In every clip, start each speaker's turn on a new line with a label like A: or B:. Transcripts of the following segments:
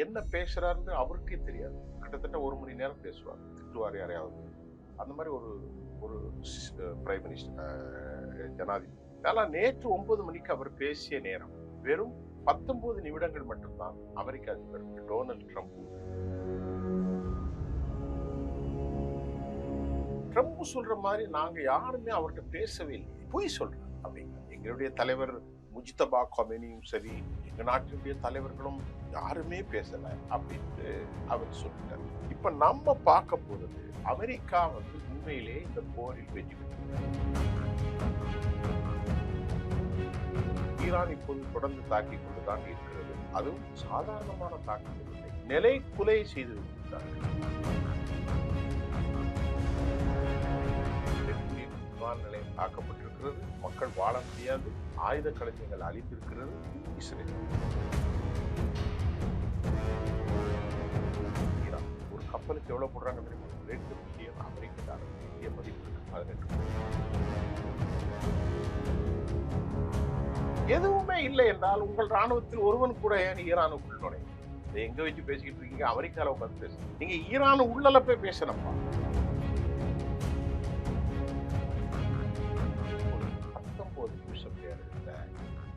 A: என்ன பேசுறாருன்னு அவருக்கே தெரியாது. கிட்டத்தட்ட 1 மணி நேரம் பேசுவார், திட்டுவார் யாரையாவது. அந்த மாதிரி ஒரு ஒரு பிரைம் மினிஸ்டர் ஜனாதிபதி. ஆனால் நேற்று 9 மணிக்கு அவர் பேசிய நேரம் வெறும் 19 நிமிடங்கள் மட்டும்தான். அமெரிக்க அதிபர் டொனால்ட் ட்ரம்ப் சொல்ற மாதிரி நாங்க யாருமே அவர்கிட்ட பேசவே இல்லை, பொய் சொல்றோம் அப்படிங்க. எங்களுடைய தலைவர் முஜ்தபா கொமேனியும் சரி, எங்க நாட்டினுடைய தலைவர்களும் யாருமே பேசல அப்படின்ட்டு அவர் சொல்லிட்டார். இப்ப நம்ம பார்க்க போறது, அமெரிக்கா உண்மையிலே இந்த போரில் வெற்றி பெற்றது. ஈரான் இப்போது தொடர்ந்து தாக்கிக் கொண்டுதான் இருக்கிறது. அதுவும் சாதாரணமான தாக்குதல் இல்லை, நிலை குலை செய்து விட்டார்கள். விமான நிலையம் தாக்கப்பட்டிருக்கிறது, மக்கள் வாழ முடியாது, ஆயுத களஞ்சியங்கள் அழிந்திருக்கிறது. இஸ்ரேல் ஒரு கப்பலுக்கு எவ்வளவு போடுறாங்க தெரியுமா? 2 மில்லியன் அமெரிக்க டாலர். இந்திய மதிப்பு 18. எதுவுமே இல்லை என்றால் உங்கள் ராணுவத்தில் ஒருவன் கூட ஏன் ஈரானுக்குள் நுழையும்? இதை எங்க வச்சு பேசிக்கிட்டு இருக்கீங்க? அமெரிக்கால உட்காந்து பேசுங்க. நீங்க ஈரான் உள்ளல போய் பேசணும்ப்பா. 19 நிமிஷம் நேரத்தில்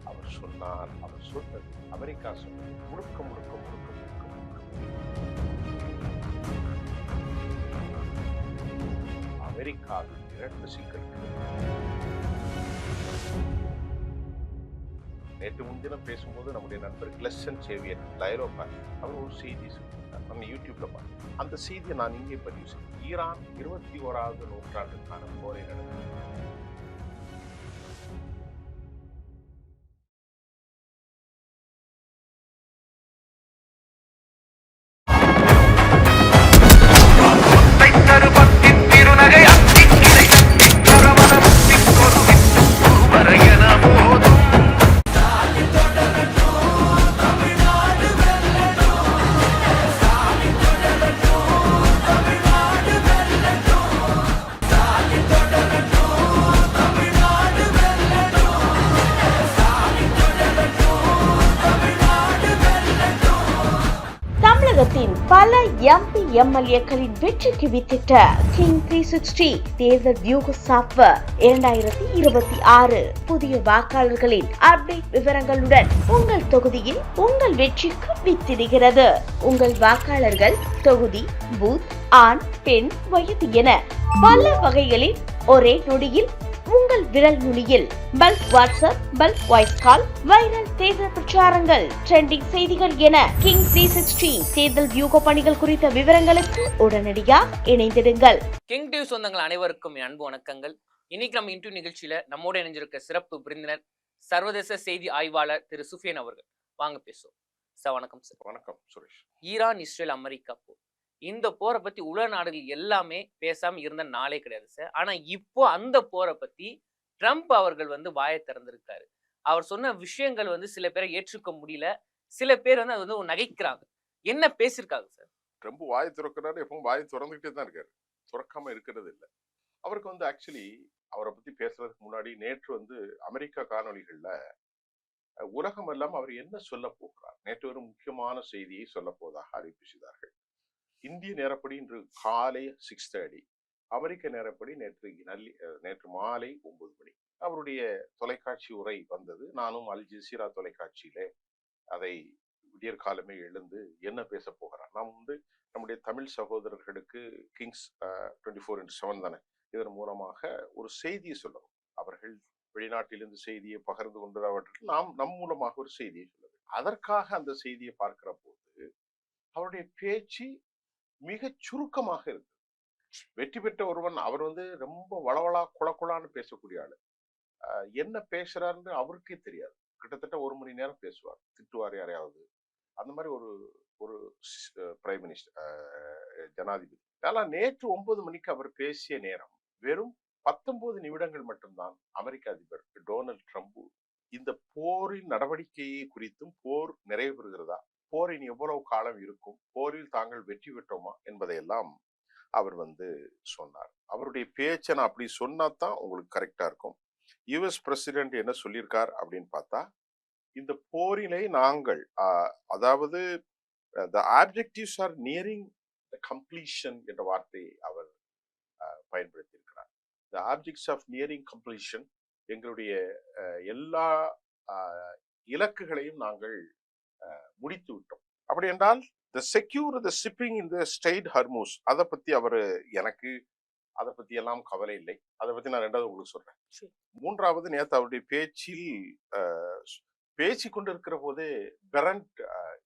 A: அவர் சொன்னார், அவர் சொன்னது, அமெரிக்கா சொன்னது முழுக்க முழுக்க முழுக்க முழுக்க அமெரிக்காவில் 2 சிக்கல்கள். நேற்று முன்தினம் பேசும்போது நம்முடைய நண்பர் கிளெசன் சேவியர் லைரோபா அவர் ஒரு செய்தி சொல்லியிருந்தார், நம்ம யூடியூப்ல பார்த்தோம். அந்த செய்தியை நான் இங்கே பதிவு செய்தேன். ஈரான் 21வது நூற்றாண்டுக்கான போரை நடத்தியது.
B: பல எம்பி எம்எல்ஏக்களின் வெற்றிக்கு வித்திட்ட கிங் 360 தேர்தல் வியூக சாப்ட்வேர் 2026 புதிய வாக்காளர்களின் அப்டேட் விவரங்களுடன் உங்கள் தொகுதியில் உங்கள் வெற்றிக்கு வித்திடுகிறது. உங்கள் வாக்காளர்கள் தொகுதி, பூத், ஆண், பெண், வயது என பல வகைகளில் ஒரே நொடியில் உங்கள் விரல் நுனியில் bulk WhatsApp, bulk voice call, viral தேர்தல் பிரச்சாரங்கள், ட்ரெண்டிங் செய்திகள் என கிங் 360 தேர்தல் வியூக பணிகள் குறித்த விவரங்களுக்கு உடனடியாக இணைந்திடுங்கள்.
C: கிங் டிவி சொந்தங்கள் அனைவருக்கும் என் அன்பு வணக்கங்கள். இன்னைக்கு நம்ம இன்டர்வியூ நிகழ்ச்சியில நம்மோடு இணைஞ்சிருக்க சிறப்பு விருந்தினர் சர்வதேச செய்தி ஆய்வாளர் திரு சுஃபியான் அவர்கள். வாங்க பேசுவோம் சார். வணக்கம் சார்.
A: வணக்கம் சுரேஷ்.
C: ஈரான் இஸ்ரேல் அமெரிக்கா போர், இந்த போரை பத்தி உலக நாடுகள் எல்லாமே பேசாம இருந்த நாளே கிடையாது சார். ஆனா இப்போ அந்த போரை பத்தி ட்ரம்ப் அவர்கள் வாயை திறந்திருக்காரு. அவர் சொன்ன விஷயங்கள் சில பேரை ஏற்றுக்க முடியல, சில பேர் அது நகைக்கிறாங்க. என்ன பேசியிருக்காங்க சார்?
A: ட்ரம்ப் வாயை திறக்கிறாரு, எப்பவும் வாயை திறந்துகிட்டே தான் இருக்காரு, துறக்காம இருக்கிறது இல்லை. அவருக்கு ஆக்சுவலி அவரை பத்தி பேசுறதுக்கு முன்னாடி நேற்று அமெரிக்கா காணொலிகள்ல உலகம் எல்லாம் அவர் என்ன சொல்ல போகிறார், நேற்று ஒரு முக்கியமான செய்தியை சொல்ல போவதாக அறிவிப்பு செய்தார்கள். இந்திய நேரப்படி இன்று காலை 6:30, அமெரிக்க நேரப்படி நேற்று மாலை 9 மணி அவருடைய தொலைக்காட்சி உரை வந்தது. நானும் அல் ஜசீரா தொலைக்காட்சியிலே அதை விடியற்காலமே எழுந்து என்ன பேச போகிறார். நாம் நம்முடைய தமிழ் சகோதரர்களுக்கு கிங்ஸ் 24/7 தானே, இதன் மூலமாக ஒரு செய்தியை சொல்லணும். அவர்கள் வெளிநாட்டிலிருந்து செய்தியை பகிர்ந்து கொண்டு அவர்கள் நம் மூலமாக ஒரு செய்தியை சொல்லுது. அதற்காக அந்த செய்தியை பார்க்கிற போது அவருடைய பேச்சு மிக சுருக்கமாக இருக்கு. வெற்றி பெற்ற ஒருவன் அவர் ரொம்ப வளவளா குளக்குளான்னு பேசக்கூடிய ஆளு. என்ன பேசுறாருன்னு அவருக்கே தெரியாது. கிட்டத்தட்ட 1 மணி நேரம் பேசுவார், திட்டுவார் யாரையாவது. அந்த மாதிரி ஒரு பிரைம் மினிஸ்டர் ஜனாதிபதி. ஆனால் நேற்று 9 மணிக்கு அவர் பேசிய நேரம் வெறும் 19 நிமிடங்கள் மட்டும்தான். அமெரிக்க அதிபர் டொனால்ட் ட்ரம்ப் இந்த போரின் நடவடிக்கையை குறித்தும், போர் நிறைவு பெறுகிறதா, போரின் எவ்வளவு காலம் இருக்கும், போரில் தாங்கள் வெற்றி பெற்றோமா என்பதையெல்லாம் அவர் சொன்னார். அவருடைய பேச்சை நான் அப்படி சொன்னாதான் உங்களுக்கு கரெக்டா இருக்கும். யுஎஸ் பிரசிடென்ட் என்ன சொல்லியிருக்கார் அப்படின்னு பார்த்தா, இந்த போரினை நாங்கள் அதாவது the objectives are nearing the completion என்ற வார்த்தையை அவர் பயன்படுத்தியிருக்கிறார். The objects of nearing completion, எங்களுடைய எல்லா இலக்குகளையும் நாங்கள் முடித்து விட்டோம். அப்படி என்றால் the secure the shipping in the strait Hormuz, அதை பத்தி அவர் எனக்கு அதை பத்தி எல்லாம் கவலை இல்லை. அதை பத்தி நான் ரெண்டாவது உங்களுக்கு சொல்றேன். மூன்றாவது, நேற்று அவருடைய பேச்சில் பேசி கொண்டிருக்கிற போதே பெரண்ட்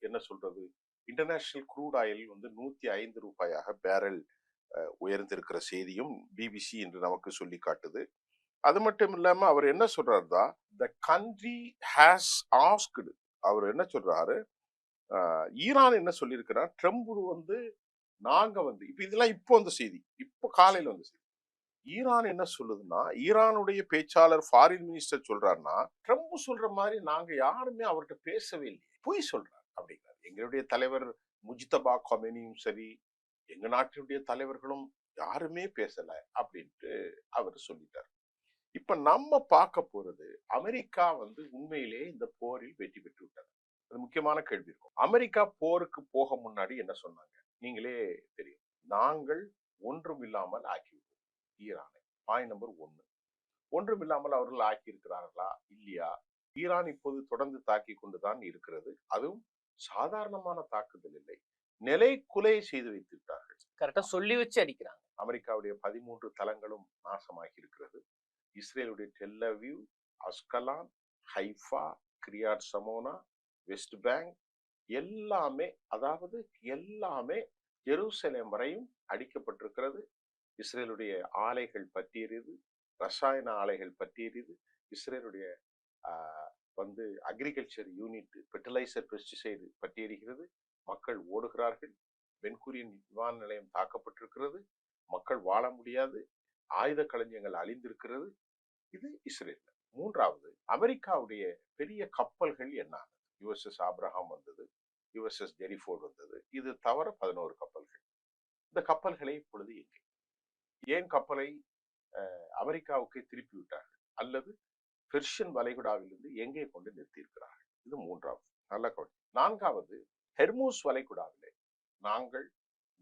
A: என்ன சொல்றது, இன்டர்நேஷனல் க்ரூட் ஆயில் வந்து 105 ரூபாயாக பேரல் உயர்ந்திருக்கிற செய்தியும் பிபிசி என்று நமக்கு சொல்லி காட்டுது. அது மட்டும் இல்லாம அவர் என்ன சொல்றாருதா, த கண்ட்ரி ஹேஸ் ஆஸ்க்டு, அவர் என்ன சொல்றாரு, ஈரான் என்ன சொல்லியிருக்கிறார், ட்ரம்ப் வந்து நாங்க வந்து இப்ப இதெல்லாம் இப்போ வந்த செய்தி, இப்போ காலையில வந்த செய்தி. ஈரான் என்ன சொல்லுதுன்னா, ஈரானுடைய பேச்சாளர் ஃபாரின் மினிஸ்டர் சொல்றாருன்னா, ட்ரம்ப் சொல்ற மாதிரி நாங்க யாருமே அவர்கிட்ட பேசவே இல்லை, பொய் சொல்றாரு அப்படிங்கிறார். எங்களுடைய தலைவர் முஜ்தபா கொமேனியும் சரி, எங்க நாட்டினுடைய தலைவர்களும் யாருமே பேசல அப்படின்ட்டு அவர் சொல்லிட்டார். இப்ப நம்ம பார்க்க போறது, அமெரிக்கா வந்து உண்மையிலே இந்த போரில் வெற்றி பெற்று விட்டது. அது முக்கியமான கேள்வி இருக்கும். அமெரிக்கா போருக்கு போக முன்னாடி என்ன சொன்னாங்க, நீங்களே தெரியும். நாங்கள் ஒன்றும் இல்லாமல் ஆக்கிவிட்டோம் ஈரானை. Point number 1. ஒன்றும் இல்லாமல் அவர்கள் ஆக்கி இருக்கிறார்களா இல்லையா? ஈரான் இப்போது தொடர்ந்து தாக்கி கொண்டுதான் இருக்கிறது. அதுவும் சாதாரணமான தாக்குதல் இல்லை, நிலை குலை செய்து வைத்து விட்டார்கள்.
C: கரெக்டா சொல்லி வச்சு அடிக்கிறாங்க.
A: அமெரிக்காவுடைய 13 தளங்களும் நாசமாகி இருக்கிறது. இஸ்ரேலுடைய Tel Aviv, Ashkelon, Haifa, Kiryat Shmona, West Bank எல்லாமே, அதாவது எல்லாமே ஜெருசலேம் வரையும் அடிக்கப்பட்டிருக்கிறது. இஸ்ரேலுடைய ஆலைகள் பற்றியது, ரசாயன ஆலைகள் பற்றியது. இஸ்ரேலுடைய வந்து அக்ரிகல்ச்சர் யூனிட், ஃபெர்டிலைசர், பெஸ்டிசைடு பற்றியறிகிறது. மக்கள் ஓடுகிறார்கள். பென்குரியன் விமான நிலையம் தாக்கப்பட்டிருக்கிறது. மக்கள் வாழ முடியாது. ஆயுத களஞ்சியங்கள் அழிந்திருக்கிறது. இது இஸ்ரேல். மூன்றாவது, அமெரிக்காவுடைய பெரிய கப்பல்கள் என்ன? யுஎஸ்எஸ் ஆப்ரஹாம் வந்தது, யுஎஸ்எஸ் ஜெரிஃபோர்ட் வந்தது. இது தவிர 11 கப்பல்கள். இந்த கப்பல்களை இப்பொழுது எங்கே? ஏன் கப்பலை அமெரிக்காவுக்கு திருப்பி விட்டார்கள், அல்லது பெர்ஷியன் வளைகுடாவிலிருந்து எங்கே கொண்டு நிறுத்தியிருக்கிறார்கள்? இது மூன்றாவது. நல்ல கவனி. நான்காவது, ஹெர்மூஸ் வளைகுடாவிலே நாங்கள்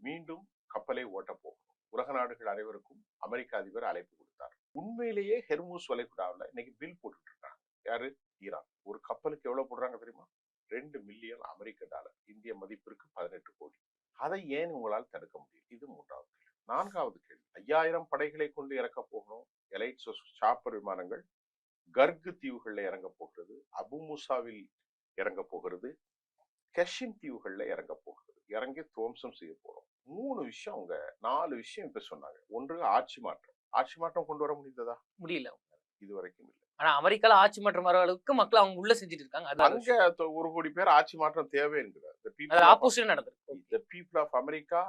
A: மீண்டும் கப்பலை ஓட்ட போகிறோம். உலக நாடுகள் அனைவருக்கும் அமெரிக்க அதிபர் அழைப்பு கொடுத்தார். உண்மையிலேயே ஹெர்மூஸ் வளைகுடாவில் இன்னைக்கு பில் போட்டுட்டு இருக்காங்க. யாரு? ஈரான். ஒரு கப்பலுக்கு எவ்வளவு போடுறாங்க தெரியுமா? 2 மில்லியன் அமெரிக்க டாலர், இந்திய மதிப்பிற்கு 18 கோடி. அதை ஏன் உங்களால் தடுக்க முடியும்? இது மூன்றாவது கேள்வி. நான்காவது கேள்வி, 5000 படைகளை கொண்டு இறக்க போகணும். எலைட் சாப்பர் விமானங்கள் கர்கு தீவுகள்ல இறங்க போகிறது, அபு மூசாவில் இறங்க போகிறது, கஷிம் தீவுகள்ல இறங்க போகிறது. இறங்கி துவம்சம் செய்ய போறோம். 3 விஷயம், அவங்க 4 விஷயம் இப்ப சொன்னாங்க. ஒன்று, ஆட்சி மாற்றம். ஆட்சி மாற்றம் கொண்டு வர முடிந்ததா?
C: முடியல.
A: இது வரைக்கும் இல்லை.
C: ஆனா அமெரிக்கால ஆட்சி மாற்றம் வர அளவுக்கு மக்கள் அவங்க உள்ள செஞ்சுட்டு இருக்காங்க.
A: அங்க 1 கோடி பேர் ஆட்சி மாற்றம் தேவைங்கிறார்.
C: ஆப்போசிட் நடந்திருக்கு.
A: The people of America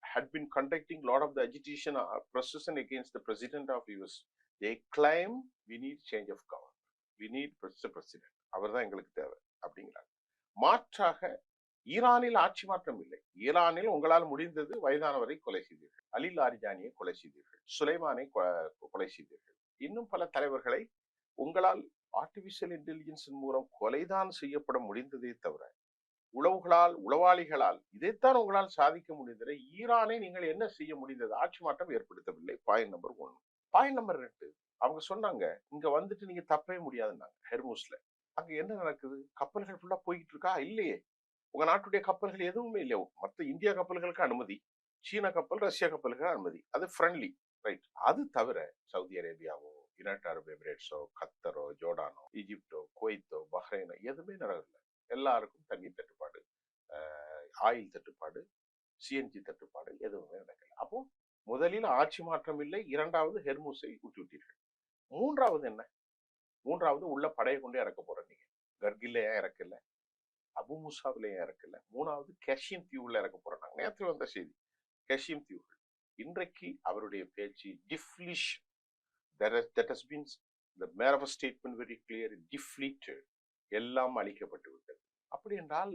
A: had been conducting a lot of the agitation procession against the president of US. They claim we need change of government, we need president. அவர்தான் எங்களுக்கு தேவை அப்படிங்கிறாங்க. மாற்றாக ஈரானில் ஆட்சி மாற்றம் இல்லை. ஈரானில் உங்களால் முடிந்தது வயதானவரை கொலை செய்தீர்கள், அலி லாரிஜானியை கொலை செய்தீர்கள், சுலைமானை கொலை செய்தீர்கள், இன்னும் பல தலைவர்களை உங்களால் ஆர்டிபிஷியல் இன்டெலிஜென்ஸ் மூலம் கொலைதான் செய்யப்பட முடிந்ததே தவிர உளவாளிகளால் இதைத்தான் உங்களால் சாதிக்க முடிந்தது. ஈரானை நீங்கள் என்ன செய்ய முடிந்தது? ஆட்சி மாற்றம் ஏற்படுத்தவில்லை. Point number 1. பாயிண்ட் நம்பர் 2, அவங்க சொன்னாங்க, இங்க வந்துட்டு நீங்க தப்பவே முடியாதுன்னாங்க. ஹெர்மூஸ்ல அங்க என்ன நடக்குது? கப்பல்கள் ஃபுல்லா போயிட்டு இருக்கா? இல்லையே. உங்க நாட்டுடைய கப்பல்கள் எதுவுமே இல்லை. மற்ற இந்தியா கப்பல்களுக்கு அனுமதி, சீன கப்பல், ரஷ்யா கப்பல்கள் அனுமதி, அது ஃப்ரெண்ட்லி, ரைட். அது தவிர சவுதி அரேபியாவோ, யுனைடெட் அரபு எமிரேட்ஸோ, கத்தரோ, ஜோர்டானோ, ஈஜிப்டோ, குவைத்தோ, பஹ்ரைனோ எதுவுமே நடக்கல. எல்லாருக்கும் தண்ணீர் தட்டுப்பாடு, ஆயில் தட்டுப்பாடு, சிஎன்ஜி தட்டுப்பாடு, எதுவுமே நடக்கல. அப்போ முதலில் ஆட்சி மாற்றம் இல்லை. இரண்டாவது, ஹெர்மூஸை விட்டுவிட்டீர்கள். மூன்றாவது என்ன? மூன்றாவது, உள்ள படையை கொண்டு இறக்க போற நீங்க. கர்கில்ல ஏன் இறக்கல? அபு மூசாவில ஏன் இறக்கல? மூணாவது, கஷிம் தீவுல இறக்க போறாங்க. நேற்று வந்த செய்தி, கஷிம் தீவுகள். இன்றைக்கு அவருடைய பேச்சு டிஃப்ளிஷன். That has been the mayor of a statement very clear, defleated. எல்லாம் அழிக்கப்பட்டு விட்டது. அப்படி என்றால்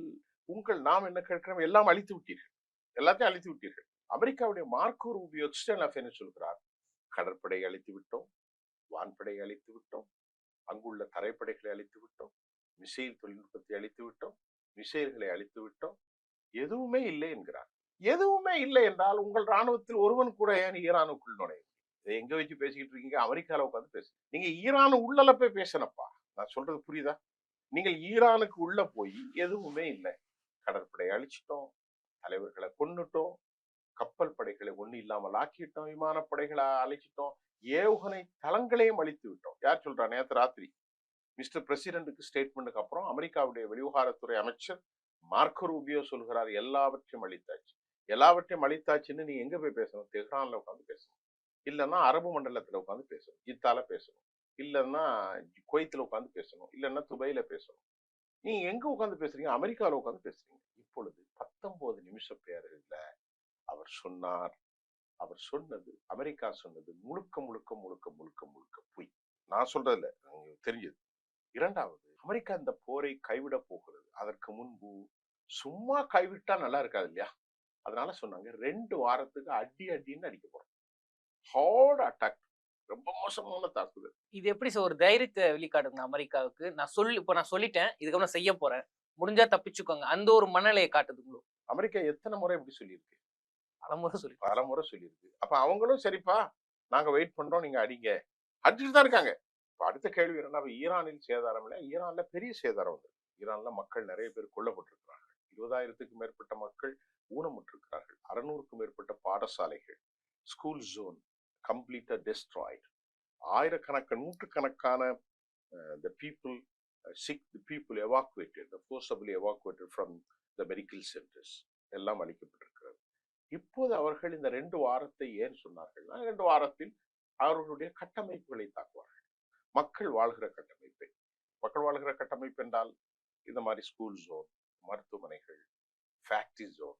A: நாம் என்ன கேட்கிறோம்? எல்லாம் அழித்து விட்டீர்கள், எல்லாத்தையும் அழித்து விட்டீர்கள். அமெரிக்காவுடைய மார்க்கோ ரூபியோ எக்ஸ்டர்னல் அஃபேர்ஸ் சொல்கிறார், கடற்படை அழித்து விட்டோம், வான்படை அழித்து விட்டோம், அங்குள்ள தரைப்படைகளை அழித்து விட்டோம், மிசைல் தொழில்நுட்பத்தை அழித்து விட்டோம், மிசைல்களை அழித்து விட்டோம், எதுவுமே இல்லை என்கிறார். எதுவுமே இல்லை என்றால் உங்கள் ராணுவத்தில் ஒருவன் கூட ஏன் ஈரானுக்குள் நுழையும்? இதை எங்க வச்சு பேசிக்கிட்டு இருக்கீங்க? அமெரிக்கால உட்காந்து பேசு. நீங்க ஈரான் உள்ளல போய் பேசணப்பா. நான் சொல்றது புரியுதா? நீங்கள் ஈரானுக்கு உள்ள போய் எதுவுமே இல்லை, கடற்படை அழிச்சிட்டோம், தலைவர்களை கொன்னுட்டோம், கப்பல் படைகளை ஒண்ணு இல்லாமல் ஆக்கிட்டோம், விமானப்படைகளை அழிச்சிட்டோம், ஏவுகணை தளங்களையும் அழித்து விட்டோம். யார் சொல்றா? நேற்று ராத்திரி மிஸ்டர் பிரசிடென்ட்டுக்கு ஸ்டேட்மெண்ட்டுக்கு அப்புறம் அமெரிக்காவுடைய வெளிவிவகாரத்துறை அமைச்சர் மார்க்கோ ரூபியோ சொல்கிறார், எல்லாவற்றையும் அழித்தாச்சு. எல்லாவற்றையும் அழித்தாச்சுன்னு நீ எங்க போய் பேசணும்? தெஹ்ரான்ல உட்காந்து பேசணும், இல்லைன்னா அரபு மண்டலத்துல உட்காந்து பேசணும், ஜித்தால பேசணும், இல்லைன்னா குவைத்துல உட்காந்து பேசணும், இல்லைன்னா துபையில பேசணும். நீ எங்க உட்காந்து பேசுறீங்க? அமெரிக்காவில் உட்காந்து பேசுறீங்க. இப்பொழுது 19 நிமிஷ பேரில் அவர் சொன்னது அமெரிக்கா சொன்னது முழுக்க முழுக்க முழுக்க முழுக்க முழுக்க பொய். நான் சொல்றதுல தெரிஞ்சது. இரண்டாவது, அமெரிக்கா இந்த போரை கைவிட போகிறது. அதற்கு முன்பு சும்மா கைவிட்டா நல்லா இருக்காது இல்லையா? அதனால சொன்னாங்க 2 வாரத்துக்கு அடின்னு அடிக்க போறோம். ஹார்ட் அட்டாக், ரொம்ப மோசமான தாக்குதல்.
C: இது எப்படி சார் ஒரு தைரியத்தை வெளிக்காட்டுங்க அமெரிக்காவுக்கு? நான் சொல்லிட்டேன், இதுக்கப்புறம் செய்ய போறேன், முடிஞ்சா தப்பிச்சுக்கோங்க, அந்த ஒரு மனநிலையை காட்டுதுங்களோ?
A: அமெரிக்கா எத்தனை முறை இப்படி சொல்லியிருக்கு?
C: பலமுறை
A: சொல்லியிருக்கு. அப்ப அவங்களும் சரிப்பா நாங்க வெயிட் பண்றோம், நீங்க அடிங்க, அடிச்சுட்டு தான் இருக்காங்க. இப்ப அடுத்த கேள்வி என்னன்னா, ஈரானில் சேதாரம் இல்லை, ஈரான்ல பெரிய சேதாரம் வந்து, ஈரான்ல மக்கள் நிறைய பேர் கொல்லப்பட்டிருக்கிறார்கள், 20,000க்கும் மேற்பட்ட மக்கள் ஊனமுற்றிருக்கிறார்கள், 600க்கும் மேற்பட்ட பாடசாலைகள், ஸ்கூல் ஜோன் கம்ப்ளீட்டா டெஸ்ட்ராய்டு, நூற்றுக்கணக்கான the people sick, the people evacuated, the forcibly evacuated from the medical centers எல்லாம் அளிக்கப்பட்டிருக்கிறது. இப்போது அவர்கள் இந்த 2 வாரத்தை ஏன் சொன்னார்கள்னா, 2 வாரத்தில் அவர்களுடைய கட்டமைப்புகளை தாக்குவார்கள். மக்கள் வாழ்கிற கட்டமைப்பு என்றால் இந்த மாதிரி ஸ்கூல் ஜோன், மருத்துவமனைகள், ஃபேக்டரி ஜோன்,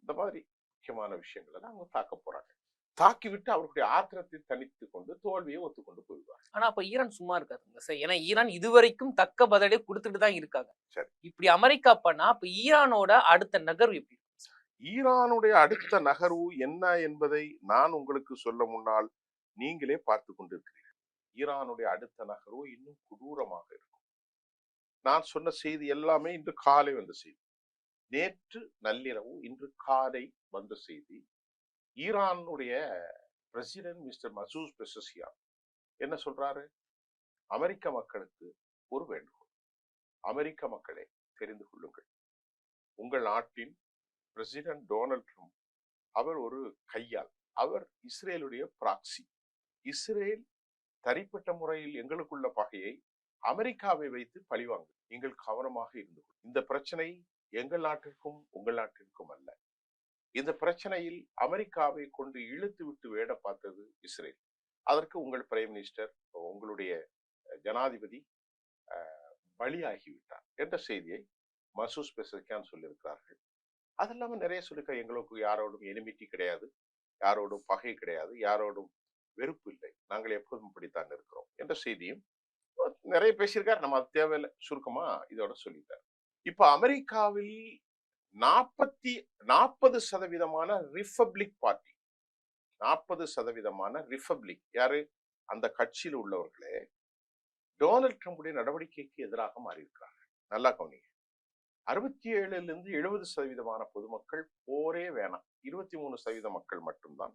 A: இந்த மாதிரி முக்கியமான விஷயங்களை தான் அவங்க தாக்க போறாங்க. தாக்கிவிட்டு அவர்களுடைய ஆத்திரத்தை தனித்து கொண்டு தோல்வியை ஒத்துக்கொண்டு போயிடுவார்.
C: ஆனா அப்ப ஈரான் சும்மா இருக்காதுங்க சார். ஏன்னா ஈரான் இதுவரைக்கும் தக்க பதிலடி கொடுத்துட்டு தான் இருக்காங்க.
A: சரி,
C: இப்படி அமெரிக்கா பண்ணா அப்ப ஈரானோட அடுத்த நகர்வு எப்படி?
A: ஈரானுடைய அடுத்த நகர்வு என்ன என்பதை நான் உங்களுக்கு சொல்ல முன்னால் நீங்களே பார்த்து கொண்டிருக்கிறீர்கள். ஈரானுடைய அடுத்த நகர்வு இன்னும் கொடூரமாக இருக்கும். நான் சொன்ன செய்தி எல்லாமே இன்று காலை வந்த செய்தி, நேற்று நள்ளிரவு இன்று காலை வந்த செய்தி. ஈரானுடைய பிரசிடென்ட் மிஸ்டர் மசூத் பெசஸ்கியான் என்ன சொல்றாரு? அமெரிக்க மக்களுக்கு ஒரு வேண்டுகோள், அமெரிக்க மக்களே தெரிந்து கொள்ளுங்கள், உங்கள் நாட்டின் பிரசிடென்ட் டொனால்ட் ட்ரம்ப் அவர் ஒரு கையால், அவர் இஸ்ரேலுடைய பிராக்சி. இஸ்ரேல் தனிப்பட்ட முறையில் எங்களுக்குள்ள பகையை அமெரிக்காவை வைத்து பழிவாங்க. நீங்கள் கவனமாக இருந்து, இந்த பிரச்சனை எங்கள் நாட்டிற்கும் உங்கள் நாட்டிற்கும் அல்ல. இந்த பிரச்சனையில் அமெரிக்காவை கொண்டு இழுத்து விட்டு வேட பார்த்தது இஸ்ரேல். அதற்கு உங்கள் பிரைம் மினிஸ்டர், உங்களுடைய ஜனாதிபதி பலியாகிவிட்டார் என்ற செய்தியை மசூத் பெசஸ்கியான் சொல்லியிருக்கிறார்கள். அது இல்லாம நிறைய சொல்லிக்க, எங்களுக்கு யாரோடும் எனிமிட்டி கிடையாது, யாரோடும் பகை கிடையாது, யாரோடும் வெறுப்பு இல்லை, நாங்கள் எப்போதும் இப்படித்தான் இருக்கிறோம் என்ற செய்தியும் நிறைய பேசியிருக்காரு. நம்ம அது தேவையில்லை, சுருக்கமா இதோட சொல்லிட்டார். இப்ப அமெரிக்காவில் 40% ரிபப்ளிக் பார்ட்டி, 40% ரிபப்ளிக் யாரு? அந்த கட்சியில் உள்ளவர்களே டொனால்ட் ட்ரம்புடைய நடவடிக்கைக்கு எதிராக மாறியிருக்கிறார்கள். நல்லா கவனிங்க. 67% 70% பொதுமக்கள் போரே வேணாம், 23% மக்கள் மட்டும்தான்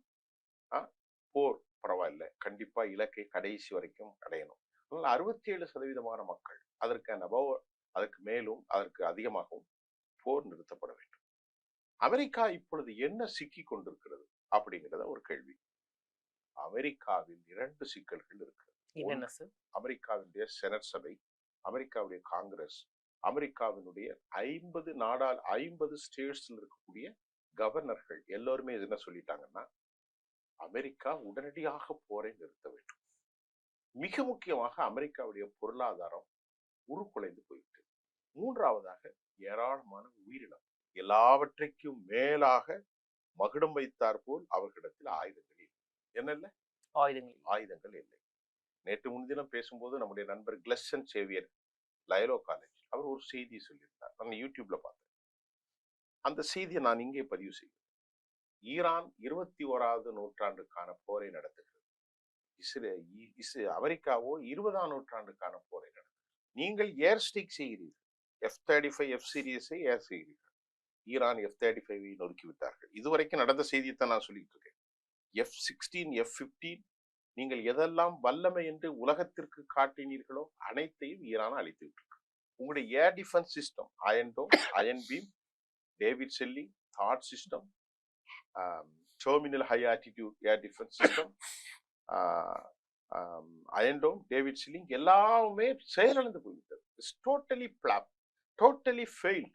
A: போர் பரவாயில்ல, கண்டிப்பா இலக்கை கடைசி வரைக்கும் அடையணும். 67% மக்கள் அதற்கு மேலும் அதற்கு அதிகமாகவும் போர் நிறுத்தப்பட வேண்டும். அமெரிக்கா இப்பொழுது என்ன சிக்கி கொண்டிருக்கிறது அப்படிங்கிறத ஒரு கேள்வி. அமெரிக்காவில் 2 சிக்கல்கள் இருக்கிறது. அமெரிக்காவினுடைய செனட் சபை, அமெரிக்காவுடைய காங்கிரஸ், அமெரிக்காவினுடைய 50 ஸ்டேட்ஸ்ல இருக்கக்கூடிய கவர்னர்கள் எல்லோருமே என்ன சொல்லிட்டாங்கன்னா, அமெரிக்கா உடனடியாக போரை நிறுத்த வேண்டும். மிக முக்கியமாக அமெரிக்காவுடைய பொருளாதாரம் உருக்குலைந்து போயிட்டு, மூன்றாவதாக ஏராளமான உயிரிழப்பு, எல்லாவற்றைக்கும் மேலாக மகுடம் வைத்தார் போல் அவர்களிடத்தில் ஆயுதங்கள் இல்லை. என்னல்ல ஆயுதங்கள் இல்லை. நேற்று முன்தினம் பேசும்போது நம்முடைய நண்பர் கிளெசன் சேவியர் லயலோ காலேஜ் அவர் ஒரு செய்தியை சொல்லியிருந்தார். நான் யூடியூப்ல பார்த்தேன். அந்த செய்தியை நான் இங்கே பதிவு செய்கிறேன். ஈரான் 21வது நூற்றாண்டுக்கான போரை நடத்துகிறது. அமெரிக்காவோ 20ஆம் நூற்றாண்டுக்கான போரை நடத்துகிறது. நீங்கள் ஏர் ஸ்ட்ரைக் செய்கிறீர்கள், F-35 எஃப் சீரியஸை ஏர் செய்கிறீர்கள். ஈரான் F-35 நொறுக்கி விட்டார்கள். இதுவரைக்கும் நடந்த செய்தியை நான் சொல்லிட்டு இருக்கேன். F-16 F-15 நீங்கள் எதெல்லாம் வல்லமை என்று உலகத்திற்கு காட்டினீர்களோ அனைத்தையும் ஈரான் அழித்து விட்டிருக்கு. உங்களுடைய air defence system Iron Dome, Iron Beam, David Sling, தாட் system, terminal high altitude air defence system, Iron Dome, David Sling எல்லாமே செயலிழந்து போய்விட்டது. Totally flop, totally fail.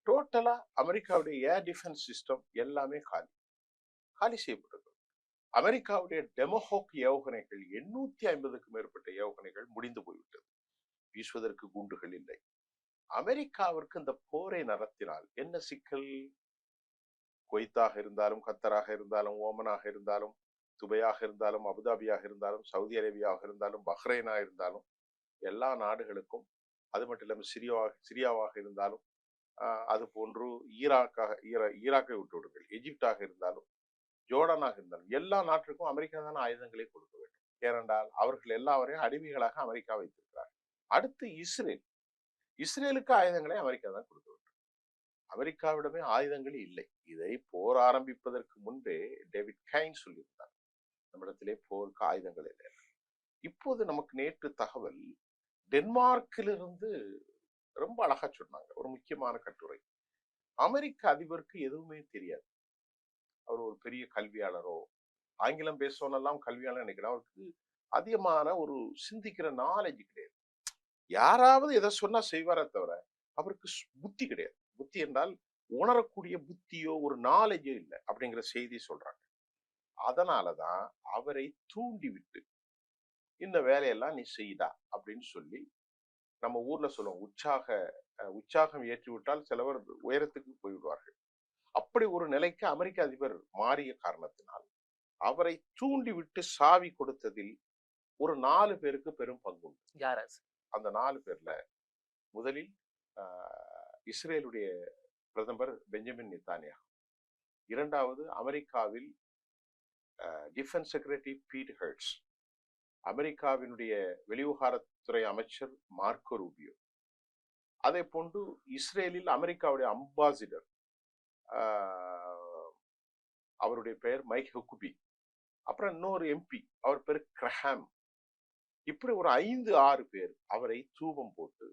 A: டோட்டலா அமெரிக்காவுடைய ஏர் டிஃபென்ஸ் சிஸ்டம் எல்லாமே காலி செய்யப்பட்டது. அமெரிக்காவுடைய டெமோஹாக் ஏவுகணைகள் 850க்கும் மேற்பட்ட ஏவுகணைகள் முடிந்து போய்விட்டது. வீசுவதற்கு குண்டுகள் இல்லை. அமெரிக்காவிற்கு இந்த போரை நடத்தினால் என்ன சிக்கல்? குவைத்தாக இருந்தாலும், கத்தராக இருந்தாலும், ஓமனாக இருந்தாலும், துபையாக இருந்தாலும், அபுதாபியாக இருந்தாலும், சவுதி அரேபியாவாக இருந்தாலும், பஹ்ரைனாக இருந்தாலும், எல்லா நாடுகளுக்கும், அது மட்டும் இல்லாமல் சிரியாவாக இருந்தாலும், அது போன்று ஈராக்கை விட்டு விடுங்கள், எஜிப்டாக இருந்தாலும், ஜோர்டானாக இருந்தாலும், எல்லா நாட்டிற்கும் அமெரிக்கா தானே ஆயுதங்களை கொடுக்க வேண்டும். ஏனென்றால் அவர்கள் எல்லாவரையும் அடிமைகளாக அமெரிக்கா வைத்திருக்கிறார். அடுத்து இஸ்ரேலுக்கு ஆயுதங்களை அமெரிக்கா தான் கொடுக்க வேண்டும். அமெரிக்காவிடமே ஆயுதங்கள் இல்லை. இதை போர் ஆரம்பிப்பதற்கு முன்பே டேவிட் கைன் சொல்லியிருந்தார், நம்மிடத்திலே போருக்கு ஆயுதங்கள் இல்லை. இப்போது நமக்கு நேற்று தகவல் டென்மார்க்கிலிருந்து ரொம்ப அழகா சொன்னாங்க. ஒரு முக்கியமான கட்டுரை. அமெரிக்க அதிபருக்கு எதுவுமே தெரியாது. அவர் ஒரு பெரிய கல்வியாளரோ, ஆங்கிலம் பேசுவனெல்லாம் கல்வியாளர் நினைக்கிறேன். அவருக்கு அதிகமான ஒரு சிந்திக்கிற நாலேஜ் கிடையாது. யாராவது எதை சொன்னா செய்வாரே தவிர அவருக்கு புத்தி கிடையாது. புத்தி என்றால் உணரக்கூடிய புத்தியோ ஒரு நாலேஜோ இல்லை அப்படிங்கிற செய்தி சொல்றாங்க. அதனாலதான் அவரை தூண்டி விட்டு இந்த வேலையெல்லாம் நீ செய்தா அப்படின்னு சொல்லி, நம்ம ஊர்ல சொல்லுவோம், உற்சாகம் ஏற்றி விட்டால் சிலவர் உயரத்துக்கு போய்விடுவார்கள். அப்படி ஒரு நிலைக்கு அமெரிக்க அதிபர் மாறிய காரணத்தினால் அவரை தூண்டி விட்டு சாவி கொடுத்ததில் ஒரு 4 பேருக்கு பெரும் பங்கு உண்டு. அந்த 4 பேர்ல முதலில் இஸ்ரேலுடைய பிரதமர் பெஞ்சமின் நெத்தானியாகு, இரண்டாவது அமெரிக்காவில் டிஃபென்ஸ் செக்ரட்டரி பீட் ஹெர்ட்ஸ், அமெரிக்காவினுடைய வெளிவிவகாரத்துறை அமைச்சர் மார்க்கோ ரூபியோ, அதே போன்று இஸ்ரேலில் அமெரிக்காவுடைய அம்பாசிடர், அவருடைய பெயர் மைக் ஹுக்குபி, அப்புறம் இன்னொரு எம்பி அவர் பேர் கிரஹாம். இப்படி ஒரு 5-6 பேர் அவரை தூபம் போட்டு,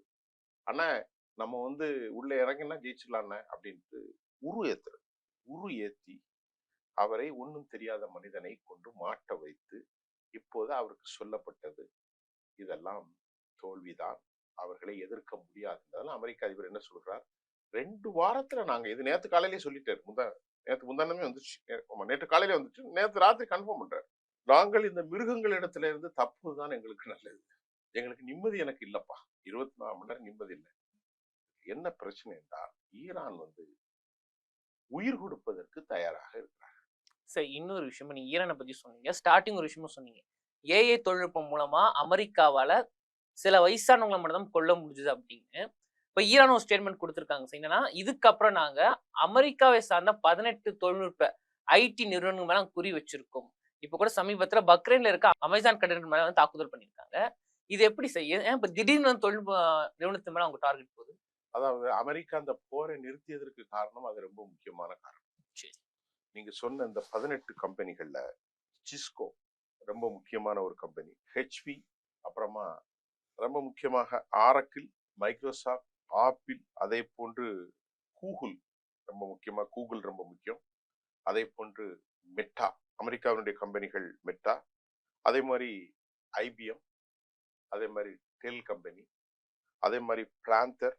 A: ஆனா நம்ம உள்ள இறங்கினா ஜெயிச்சிடலான்னு அப்படின்ட்டு உரு ஏத்தி அவரை ஒன்றும் தெரியாத மனிதனை கொண்டு மாட்ட வைத்து, இப்போது அவருக்கு சொல்லப்பட்டது இதெல்லாம் தோல்விதான், அவர்களை எதிர்க்க முடியாது. அமெரிக்க அதிபர் என்ன சொல்றார்? 2 வாரத்துல நாங்க இது நேற்று காலையிலேயே சொல்லிட்டாரு. நேற்று முந்தானமே வந்துச்சு, நேற்று காலையில வந்துச்சு, நேற்று ராத்திரி கன்ஃபார்ம் பண்றாரு. நாங்கள் இந்த மிருகங்கள் இடத்துல இருந்து தப்புதான் எங்களுக்கு நல்லது, எங்களுக்கு நிம்மதி எனக்கு இல்லப்பா, 24 மணி நேரம் நிம்மதி இல்லை. என்ன பிரச்சனை என்றால் ஈரான் உயிர் கொடுப்பதற்கு தயாராக இருக்கிறார்.
C: சரி, இன்னொரு விஷயம் நீங்க ஈரானை பத்தி சொன்னீங்க, ஸ்டார்டிங் ஒரு விஷயமும் சொன்னீங்க, ஏஐ தொழில்நுட்பம் மூலமா அமெரிக்காவால சில வயசானவங்களை மட்டும் தான் கொல்ல முடிஞ்சது அப்படின்னு. இப்ப ஈரான் ஒரு ஸ்டேட்மெண்ட் கொடுத்திருக்காங்க. என்னன்னா, இதுக்கப்புறம் நாங்க அமெரிக்காவை சார்ந்த 18 தொழில்நுட்ப ஐடி நிறுவனங்கள் மேல குறி வச்சிருக்கோம். இப்ப கூட சமீபத்துல பக்ரைன்ல இருக்க அமேசான் கண்டெய்னர் மேல தாக்குதல் பண்ணிருக்காங்க. இது எப்படி செய்ய இப்ப திடீர்னு தொழில்நுட்ப நிறுவனத்து மேல அவங்க டார்கெட் போகுது?
A: அதாவது அமெரிக்கா அந்த போரை நிறுத்தியதற்கு காரணம், அது ரொம்ப முக்கியமான காரணம்.
C: சரி,
A: நீங்க சொன்ன இந்த 18 கம்பெனிகள்ல சிஸ்கோ ரொம்ப முக்கியமான ஒரு கம்பெனி, ஹெச்பி, அப்புறமா ரொம்ப முக்கியமாக ஆரக்கிள், மைக்ரோசாஃப்ட், ஆப்பிள், அதே போன்று கூகுள் ரொம்ப முக்கியம், அதே போன்று மெட்டா, அமெரிக்காவினுடைய கம்பெனிகள் மெட்டா, அதே மாதிரி ஐபிஎம், அதே மாதிரி டெல் கம்பெனி, அதே மாதிரி பிளாந்தர்,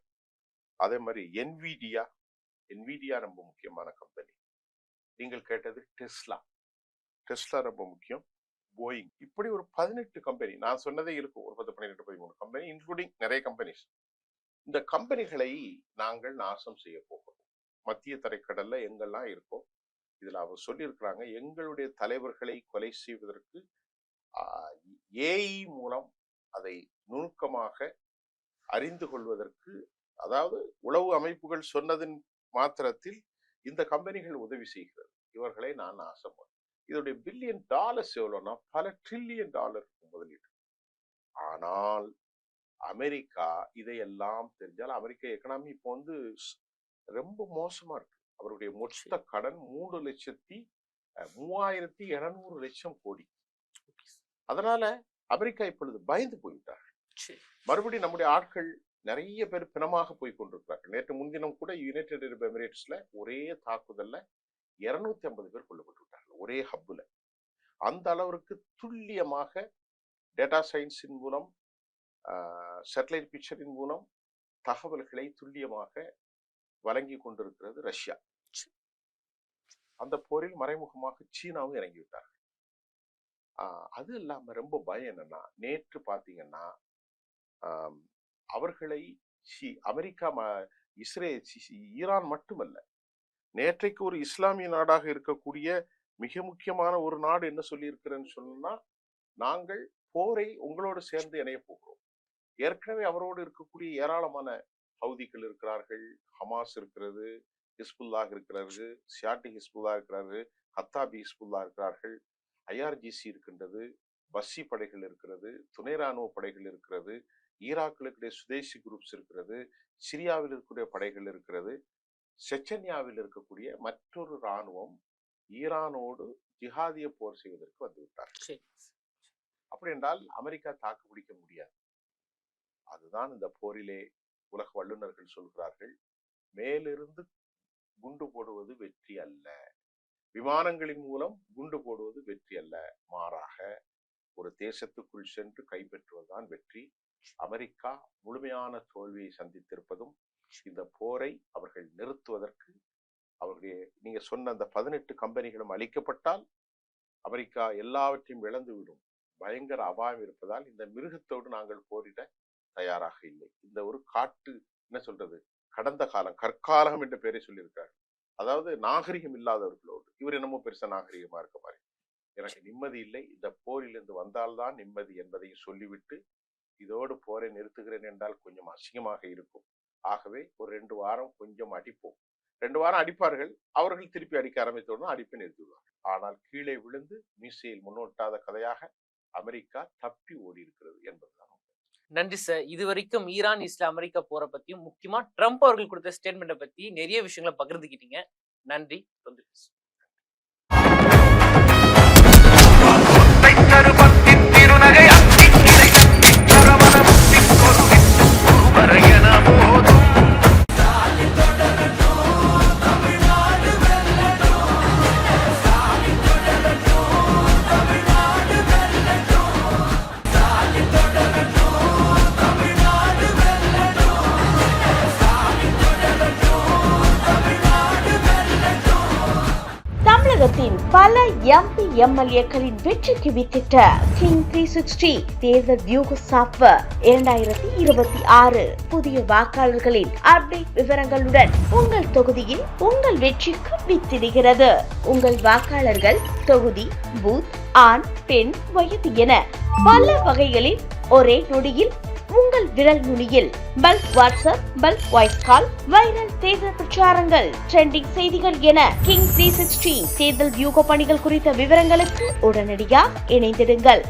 A: அதே மாதிரி என்விடியா ரொம்ப முக்கியமான கம்பெனி. நீங்கள் கேட்டது டெஸ்லா ரொம்ப முக்கியம், போயிங், இப்படி ஒரு 18 கம்பெனி நான் சொன்னதே இருக்கும், ஒரு 12-13 கம்பெனி, இன்க்ளூடிங் நிறைய கம்பெனிஸ். இந்த கம்பெனிகளை நாங்கள் நாசம் செய்ய போகிறோம். மத்திய தரைக்கடல்ல எங்கெல்லாம் இருக்கோ இதுல அவர் சொல்லியிருக்கிறாங்க, எங்களுடைய தலைவர்களை கொலை செய்வதற்கு ஏஐ மூலம் அதை நுணுக்கமாக அறிந்து கொள்வதற்கு, அதாவது உளவு அமைப்புகள் சொன்னதின் மாத்திரத்தில் இந்த கம்பெனிகள் உதவி செய்கிறது. இவர்களை நான் நாசம். இதோடைய $1 பில்லியன் எவ்வளவுனா பல $1 ட்ரில்லியன் முதலீடு. ஆனால் அமெரிக்கா இதையெல்லாம் தெரிஞ்சால் அமெரிக்க எக்கனாமி இப்போ வந்து ரொம்ப மோசமா இருக்கு. அவருடைய மொத்த கடன் 3,32,200 கோடி. அதனால அமெரிக்கா இப்பொழுது பயந்து போய்விட்டார். மறுபடியும் நம்முடைய ஆட்கள் நிறைய பேர் பிணமாக போய் கொண்டிருக்கிறார்கள். நேற்று முன்தினம் கூட யுனைடெட் அரபு எமிரேட்ஸ்ல ஒரே தாக்குதல்ல 250 பேர் கொல்லப்பட்டு விட்டார்கள் ஒரே ஹப்புல. அந்த அளவிற்கு துல்லியமாக டேட்டா சயின்ஸின் மூலம் சேட்டலைட் பிக்சரின் மூலம் தகவல்களை துல்லியமாக வழங்கி கொண்டிருக்கிறது ரஷ்யா. அந்த போரில் மறைமுகமாக சீனாவும் இறங்கிவிட்டார்கள். அது இல்லாம ரொம்ப பயம் என்னன்னா, நேற்று பாத்தீங்கன்னா அவர்களை அமெரிக்கா ஈரான் மட்டுமல்ல, நேற்றைக்கு ஒரு இஸ்லாமிய நாடாக இருக்கக்கூடிய மிக முக்கியமான ஒரு நாடு என்ன சொல்லி இருக்கிறேன்னு சொன்னா, நாங்கள் போரை உங்களோடு சேர்ந்து இணைய போகிறோம். ஏற்கனவே அவரோடு இருக்கக்கூடிய ஏராளமான ஹவுதிகள் இருக்கிறார்கள், ஹமாஸ் இருக்கிறது, ஹிஸ்புல்லாஹ் இருக்கிறார்கள், ஷியாட்டி ஹிஸ்புல்லா இருக்கிறார்கள், ஹத்தாபி ஹிஸ்புல்லா இருக்கிறார்கள், IRGC இருக்கின்றது, பஸ்ஸி படைகள் இருக்கிறது, துணை ராணுவ படைகள் இருக்கிறது, ஈராக்கில் இருக்கிற சுதேசி குரூப்ஸ் இருக்கிறது, சிரியாவில் இருக்கக்கூடிய படைகள் இருக்கிறது, செச்சன்யாவில் இருக்கக்கூடிய மற்றொரு ராணுவம் ஈரானோடு ஜிஹாதிய போர் செய்வதற்கு வந்துவிட்டார்கள். அப்படி என்றால் அமெரிக்கா தாக்கு பிடிக்க முடியாது. அதுதான் இந்த போரிலே உலக வல்லுநர்கள் சொல்கிறார்கள், மேலிருந்து குண்டு போடுவது வெற்றி அல்ல, விமானங்களின் மூலம் குண்டு போடுவது வெற்றி அல்ல, மாறாக ஒரு தேசத்துக்குள் சென்று கைப்பற்றுவதுதான் வெற்றி. அமெரிக்கா முழுமையான தோல்வியை சந்தித்திருப்பதும் இந்த போரை அவர்கள் நிறுத்துவதற்கு அவருடைய நீங்க சொன்ன அந்த 18 கம்பெனிகளும் அளிக்கப்பட்டால் அமெரிக்கா எல்லாவற்றையும் இழந்துவிடும். பயங்கர அபாயம் இருப்பதால் இந்த மிருகத்தோடு நாங்கள் போரிட தயாராக இல்லை. இந்த ஒரு காட்டு என்ன சொல்றது, கடந்த காலம், கற்காலம் என்ற பெயரை சொல்லியிருக்காரு. அதாவது நாகரிகம் இல்லாதவர்களோடு இவர் என்னமோ பெருசா நாகரிகமா இருக்க மாதிரி. எனக்கு நிம்மதி இல்லை, இந்த போரிலிருந்து வந்தால்தான் நிம்மதி என்பதையும் சொல்லிவிட்டு இதோடு போரை நிறுத்துகிறேன் என்றால் கொஞ்சம் அசிங்கமாக இருக்கும். ஆகவே ஒரு 2 வாரம் கொஞ்சம் அடிப்போம். 2 வாரம் அடிப்பார்கள், அவர்கள் திருப்பி அடிக்க ஆரம்பித்தோடு அடிப்பை நிறுத்திவிடுவார்கள். ஆனால் கீழே விழுந்து மீசையில் முன்னோட்டாத கதையாக அமெரிக்கா தப்பி ஓடி இருக்கிறது என்பதுதான்.
C: நன்றி சார். இது வரைக்கும் ஈரான் இஸ்ரேல் அமெரிக்கா போரை பத்தியும் முக்கியமா ட்ரம்ப் அவர்கள் கொடுத்த ஸ்டேட்மெண்ட்டை பத்தி நிறைய விஷயங்களை பகிர்ந்துக்கிட்டீங்க. நன்றி.
B: தமிழகத்தின் பல MP MLAக்களின் வெற்றிக்கு வித்திட்ட கிங் 360 தேர்தல் வியூக சாப்ட்வேர் 2026 புதிய வாக்காளர்களின் அப்டேட் விவரங்களுடன் உங்கள் தொகுதியில் உங்கள் வெற்றிக்கு வித்திடுகிறது. உங்கள் வாக்காளர்கள் தொகுதி, பூத், ஆண், பெண், வயது என பல வகைகளில் ஒரே நொடியில் உங்கள் விரல் நுனியில் bulk WhatsApp, bulk voice call, viral தேர்தல் பிரச்சாரங்கள், ட்ரெண்டிங் செய்திகள் என கிங் 360 தேர்தல் வியூக பணிகள் குறித்த விவரங்களுக்கு உடனடியாக இணைந்திடுங்கள்.